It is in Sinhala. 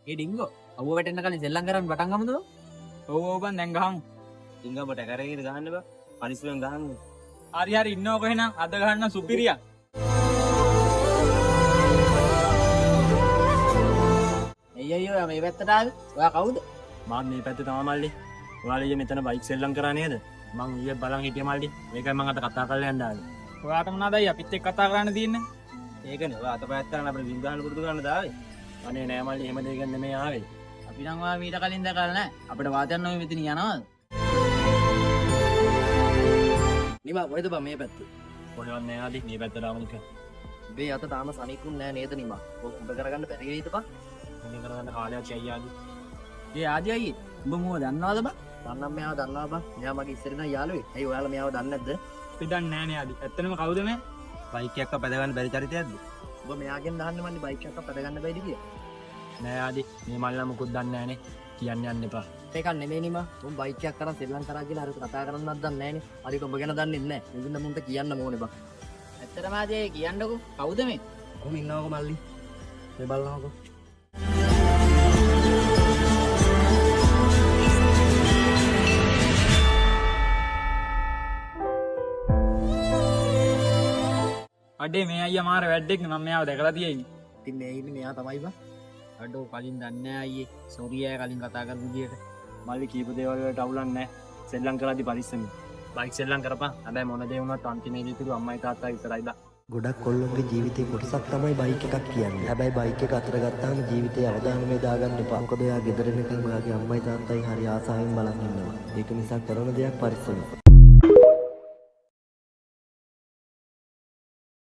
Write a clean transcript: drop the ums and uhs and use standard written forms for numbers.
ඒ ඩිංගෝ අවුව වැටෙන්න කලින් සෙල්ලම් කරන්න පටන් ගමුද? ඔව් බං දැන් ගහමු. ඩිංගබට කරගෙන ගහන්න බා. පරිස්සමෙන් ගහන්න. හරි ඉන්නව කොහෙනම් අද ගහන්න සුපිරියක්. අයියෝ මේ පැත්තට ආවේ. ඔයා කවුද? මම මේ පැත්තේ තමයි මල්ලි. ඔයාලා ඊයේ මෙතන බයික් සෙල්ලම් කරා නේද? මං ඊයේ බලන් හිටියා මල්ලි. මේකයි මං අද කතා කරලා යන්න ආවේ. ඔයාට මොනවාදයි අපිත් එක්ක කතා කරන්න තියෙන්නේ? ඒකනේ ඔයා අතපයත් කරන් අපිට වින් ගහන්න පුරුදු කරන්න දාවේ. අනේ නෑ මල්ලි එහෙම දෙයක් නෙමෙයි ආවේ. අපි නම් ඔයා මීට කලින් දැකලා නැහැ. අපිට වාතයන් නොවේ මෙතන යනවාද? නිමා කොහෙද බං මේ පැත්තේ? පොළොන්නේ නෑ ආදි මේ පැත්තට ආවනික. මේ අත තාම සනීකුන් නැහැ නේද නිමා? ඔක උඹ කරගන්න බැරි වෙයිද බං? මොනේ කරගන්න කාලයක් ඇයි ආදි. ඒ ආදි අයියේ උඹ මොකද දන්නවද බං? දන්නම් මෙයාව දන්නවා බං. මෙයා මගේ ඉස්සර ඉඳන් යාළුවෙක්. ඇයි ඔයාලා මෙයාව දන්නේ නැද්ද? අපි දන්නේ නැහැ නේ ආදි. ඇත්තටම කවුද මේ? බයික් එකක් පැද ගන්න බැරි චරිතයක්ද? ඔබ මෙයාගෙන් දහන්න මන්නේ බයික් එකක් පැද ගන්න බැයිද කියලා. නෑ ආදි මේ මල්ලා මුකුත් දන්නේ නෑනේ. කියන්න යන්න එපා. ඒකක් නෙමෙයි නිමා. උඹ බයික් එකක් කරන් සෙල්ලම් කරා කියලා හරියට කතා කරන්නවත් දන්නේ නැහනේ. හරියට ඔබ ගැන දන්නේ නැහැ. මුගින්න මුන්ට කියන්න ඕනේ බං. ඇත්තටම ආදී කියන්නකෝ. කවුද මේ? කොහොම ඉන්නවකෝ මල්ලි. මේ බලනකෝ. අඩේ මේ අයියා මාර වැඩෙක් නේ මම මෙයාව දැකලා තියෙන්නේ. ඉතින් මේ ඉන්නේ මෙයා තමයි බං. අඩෝ කලින් දන්නේ නැහැ අයියේ. සෝරි අය කලින් කතා කරපු විදියට. මල්ලි කීප දේවල් වලට අවුලක් නෑ. සෙල්ලම් කරද්දි පරිස්සමින්. බයික් සෙල්ලම් කරපන්. හැබැයි මොන දේ වුණත් අන්තිමේදී ඉතුරු අම්මයි තාත්තයි විතරයි බා. ගොඩක් කොල්ලොන්ගේ ජීවිතේ කොටසක් තමයි බයික් එකක් කියන්නේ. හැබැයි බයික් එක අතර ගත්තාම ජීවිතේ අවදානමේ දාගන්න එපා. මොකද එයා ගෙදර එනකන් ඔයාගේ අම්මයි තාත්තයි හරි ආසාවෙන් බලන් ඉන්නවා. ඒක නිසා කරන දෙයක් පරිස්සමෙන්.